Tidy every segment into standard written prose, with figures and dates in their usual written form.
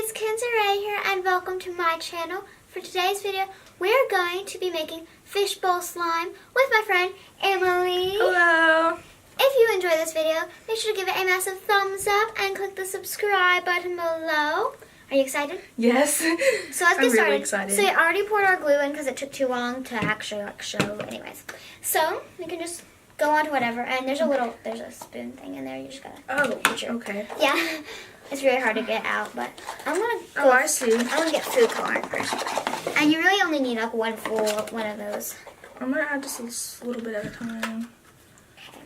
it's Kenzie here and welcome to my channel. For today's video, we're going to be making fishbowl slime with my friend Emily. Hello! If you enjoy this video, make sure to give it a massive thumbs up and click the subscribe button below. Are you excited? Yes. So let's get started. Really excited. So we already poured our glue in because it took too long to actually show. Anyways, so we can just go on to whatever. And there's a spoon thing in there. You just gotta put your, okay. Yeah, it's really hard to get out, but I'm gonna go. Oh, I see. I'm gonna get food coloring first. And you really only need like one full one of those. I'm gonna add just a little bit at a time. Okay.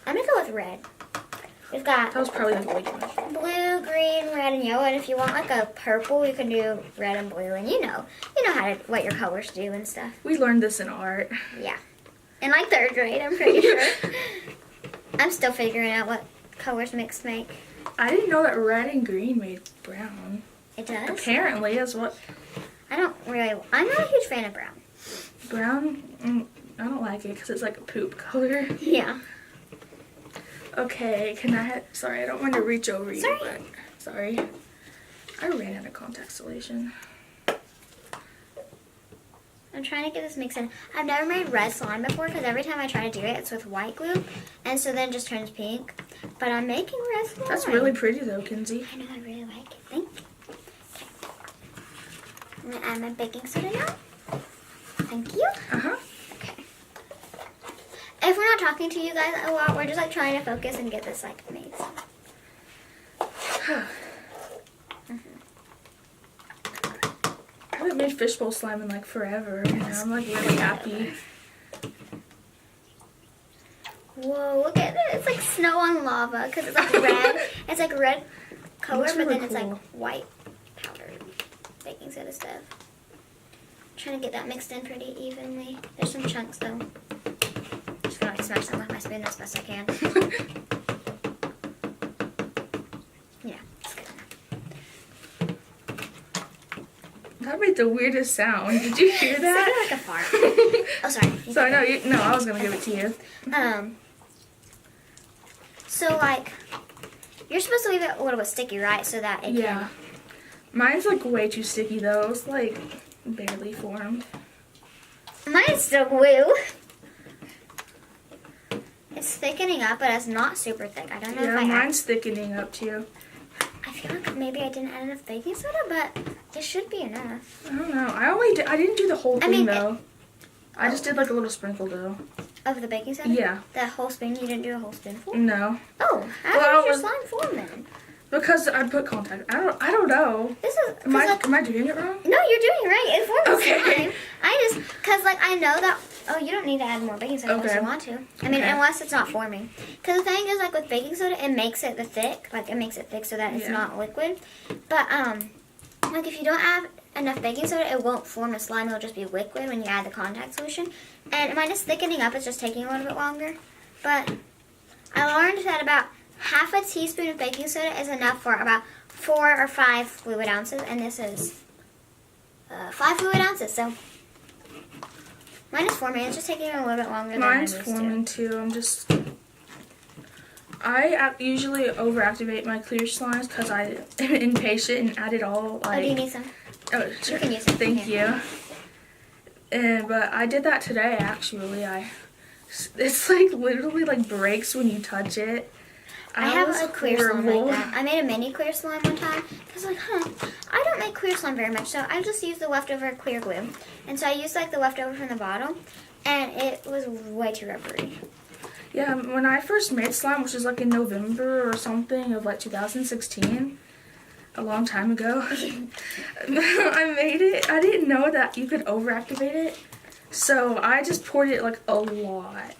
I'm gonna go with red. We've got That was probably like way too much. blue, green, red, and yellow. And if you want like a purple, you can do red and blue. And you know what your colors do and stuff. We learned this in art. Yeah. In like 3rd grade, I'm pretty sure. I'm still figuring out what colors mixed make. I didn't know that red and green made brown. It does? Apparently, is what. I'm not a huge fan of brown. Brown? I don't like it because it's like a poop color. Yeah. Okay, sorry, I don't want to reach over you, but sorry. I ran out of contact solution. I'm trying to get this mixed in. I've never made red slime before because every time I try to do it, it's with white glue. And so then it just turns pink. But I'm making red slime. That's really pretty though, Kenzie. I know, I really like it. Thank you. Okay. I'm going to add my baking soda now. Thank you. Uh-huh. Okay. If we're not talking to you guys a lot, we're just like trying to focus and get this like made. I haven't made fishbowl slime in like forever, and I'm like really happy. Whoa, look at it. It's like snow on lava because it's like red. It's like red color, Looks but really then it's cool. like white powdered baking soda stuff. Trying to get that mixed in pretty evenly. There's some chunks though. Just gonna like smash them with my spoon as best I can. Yeah, it's good enough. That made the weirdest sound. Did you hear It that? sounded like a fart. Oh, sorry. So no, I was gonna give it to you. So like, you're supposed to leave it a little bit sticky, right? So that it Yeah. Mine's like way too sticky though. It's like barely formed. Mine's still glue. It's thickening up, but it's not super thick. I don't know if Mine's thickening up too. I feel like maybe I didn't add enough baking soda, but it should be enough. I don't know. I didn't do the whole thing though. I just did like a little sprinkle though. Of the baking soda? Yeah. That whole spoon? You didn't do a whole spoonful? No. Oh, how did your slime form then? Because I put contact. I don't know. This is. Am I doing it wrong? No, you're doing it right. It formed Okay. slime. Cause like I know that. Oh, you don't need to add more baking soda unless you want to. I mean, unless it's not forming. Cause the thing is, like with baking soda, it makes it thick. Like it makes it thick so that it's not liquid. But like if you don't add enough baking soda, it won't form a slime. It'll just be liquid when you add the contact solution. And mine is thickening up. It's just taking a little bit longer. But I learned that about half a teaspoon of baking soda is enough for about 4 or 5 fluid ounces. And this is 5 fluid ounces. So mine is forming. It's just taking a little bit longer than Mine's I'm used forming too. I usually overactivate my clear slimes because I am impatient and add it all. Like, Oh, do you need some? Oh, sure. You can use some. Thank you. But I did that today actually. It's like literally like breaks when you touch it. I have a clear slime like that. I made a mini clear slime one time. I was like, I don't make clear slime very much, so I just used the leftover clear glue. And so I used like the leftover from the bottle, and it was way too rubbery. Yeah, when I first made slime, which was like in November or something of like 2016, a long time ago, I made it. I didn't know that you could overactivate it, so I just poured it like a lot.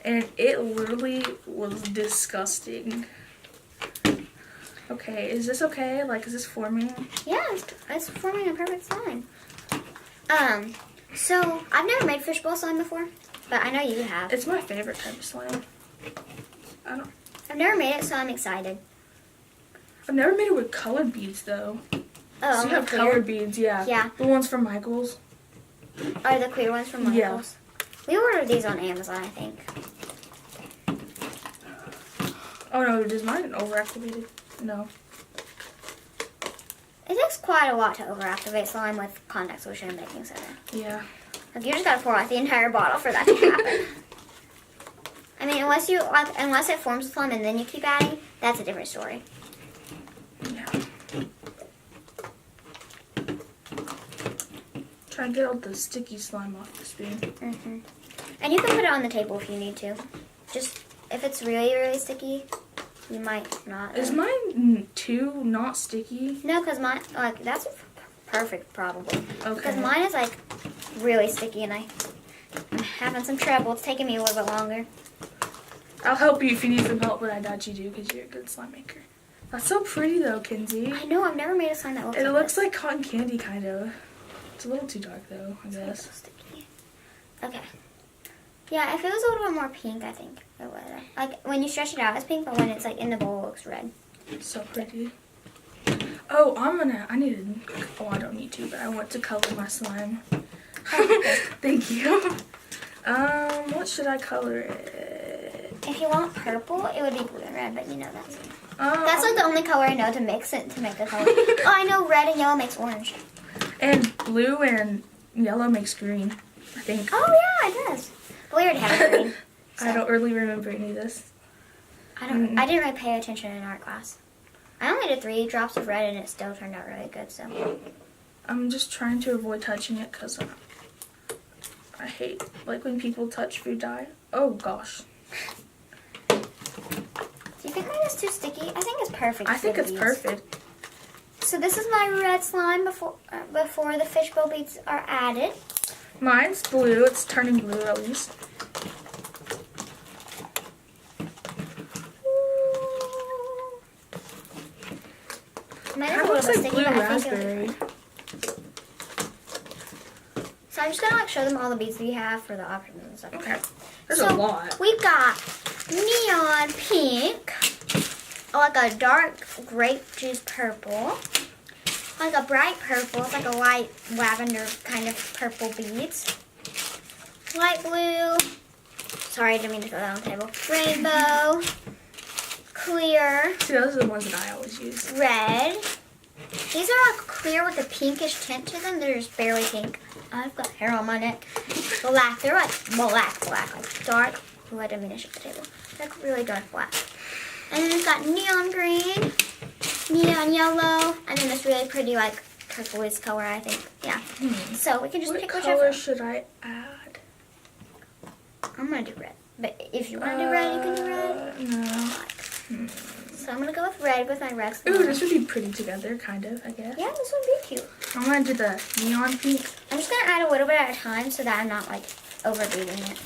And it literally was disgusting. Okay, is this okay? Like, is this forming? Yeah, it's forming a perfect slime. So I've never made fishbowl slime before, but I know you have. It's my favorite type of slime. I've never made it, so I'm excited. I've never made it with colored beads though. Oh, so you have colored beads, yeah. Yeah. The ones from Michael's. Are the clear ones from Michael's? Yeah. We ordered these on Amazon, I think. Oh no, does mine overactivated? No. It takes quite a lot to overactivate slime with contact solution and baking soda. Yeah. Like, you just gotta pour out the entire bottle for that to happen. I mean, unless it forms the slime and then you keep adding, that's a different story. Yeah. Try and get all the sticky slime off the spoon. Mm-hmm. And you can put it on the table if you need to. Just, if it's really, really sticky, you might not. Is mine too not sticky? No, because mine, like, that's perfect probably. Okay. Because mine is, like, really sticky and I'm having some trouble. It's taking me a little bit longer. I'll help you if you need some help, but I doubt you do because you're a good slime maker. That's so pretty though, Kenzie. I know, I've never made a slime that looks like It looks this. like cotton candy kind of. It's a little too dark though, I guess. So sticky. Okay. Yeah, if it was a little bit more pink, I think it would. Like, when you stretch it out, it's pink, but when it's, like, in the bowl, it looks red. So pretty. Oh, I don't need to, but I want to color my slime. Thank you. What should I color it? If you want purple, it would be blue and red, but you know that's like the only color I know to mix it to make a color. Oh, I know red and yellow makes orange. And blue and yellow makes green, I think. Oh yeah, it does. But we already have green. So. I don't really remember any of this. I didn't really pay attention in art class. I only did 3 drops of red and it still turned out really good. So I'm just trying to avoid touching it because I hate like when people touch food dye. Oh gosh. Do you think mine is too sticky? I think it's perfect. I think it's perfect. So this is my red slime before the fishbowl beads are added. Mine's blue. It's turning blue at least. Mine Kind of looks like blue raspberry. So I'm just gonna like show them all the beads we have for the options and stuff. Okay. There's so a lot. We've got neon pink, like a dark grape juice purple, like a bright purple. It's like a light lavender kind of purple beads. Light blue. Sorry, I didn't mean to throw that on the table. Rainbow. Clear. See, those are the ones that I always use. Red. These are like clear with a pinkish tint to them. They're just barely pink. I've got hair on my neck. Black. They're like black, like dark. Oh, I didn't mean to shake the table. Like really dark black. And then we've got neon green, neon yellow, and then this really pretty like turquoise color, I think. Yeah. So we can just pick whichever. What color should I add? I'm gonna do red. But if you want to do red, you can do red. No. So I'm gonna go with red with my red slime. Ooh, this would be pretty together, kind of, I guess. Yeah, this would be cute. I'm gonna do the neon pink. I'm just gonna add a little bit at a time so that I'm not like overbeating it.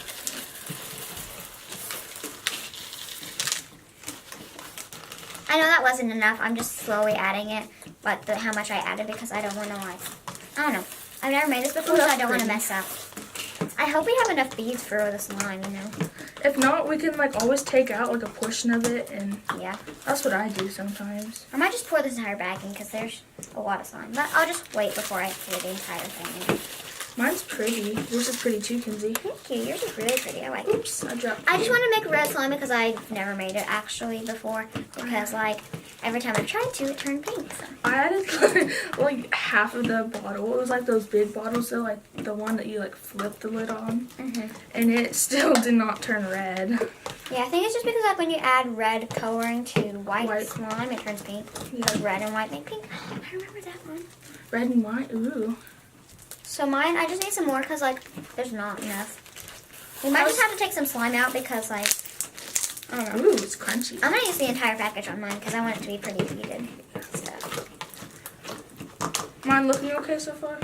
I know that wasn't enough. I'm just slowly adding it, but how much I added because I don't want to like, I don't know. I've never made this before, so I don't want to mess up. I hope we have enough beads for the slime, you know. If not, we can like always take out like a portion of it, and yeah, that's what I do sometimes. I might just pour this entire bag in because there's a lot of slime, but I'll just wait before I pour the entire thing in. Mine's pretty. Yours is pretty too, Kenzie. Thank you. Yours is really pretty. I like it. Oops, I dropped. I just want to make red slime because I've never made it actually before. Because like every time I've tried to, it turned pink. So. I added like half of the bottle. It was like those big bottles, though, like the one that you like flip the lid on, and it still did not turn red. Yeah, I think it's just because like when you add red coloring to white slime, it turns pink. Because red and white make pink. I remember that one. Red and white. Ooh. So mine, I just need some more because like there's not enough. We might just have to take some slime out because like I don't know. Ooh, it's crunchy. I'm gonna use the entire package on mine because I want it to be pretty beaded. So. Mine looking okay so far?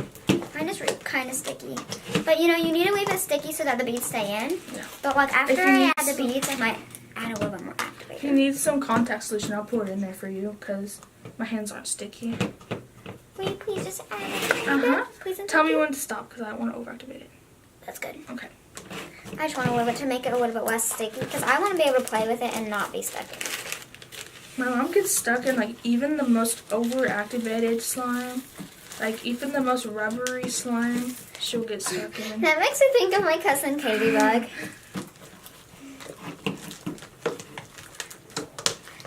Mine is kind of sticky, but you know you need to leave it sticky so that the beads stay in. Yeah. But like after I add the beads, I might add a little bit more activator. If you need some contact solution, I'll pour it in there for you because my hands aren't sticky. Will you please just add it? Please and Tell me when to stop because I don't want to overactivate it. That's good. Okay. I just want a little bit to make it a little bit less sticky because I want to be able to play with it and not be stuck in it. My mom gets stuck in like even the most overactivated slime, like even the most rubbery slime, she'll get stuck in. That makes me think of my cousin Katie Bug.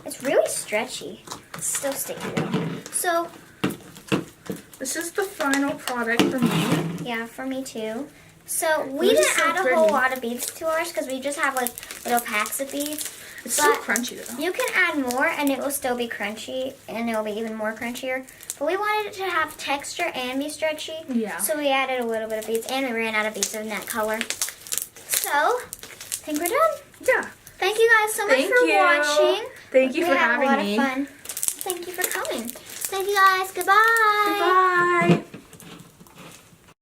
It's really stretchy. It's still sticky though. So This is the final product for me. Yeah, for me too. So we didn't add a whole lot of beads to ours because we just have like little packs of beads. It's so crunchy though. You can add more and it will still be crunchy and it will be even more crunchier. But we wanted it to have texture and be stretchy. Yeah. So we added a little bit of beads and we ran out of beads in that color. So, I think we're done. Yeah. Thank you guys so much for watching. Thank you for having me. We had a lot of fun. Thank you for coming. Thank you guys. Goodbye. Goodbye.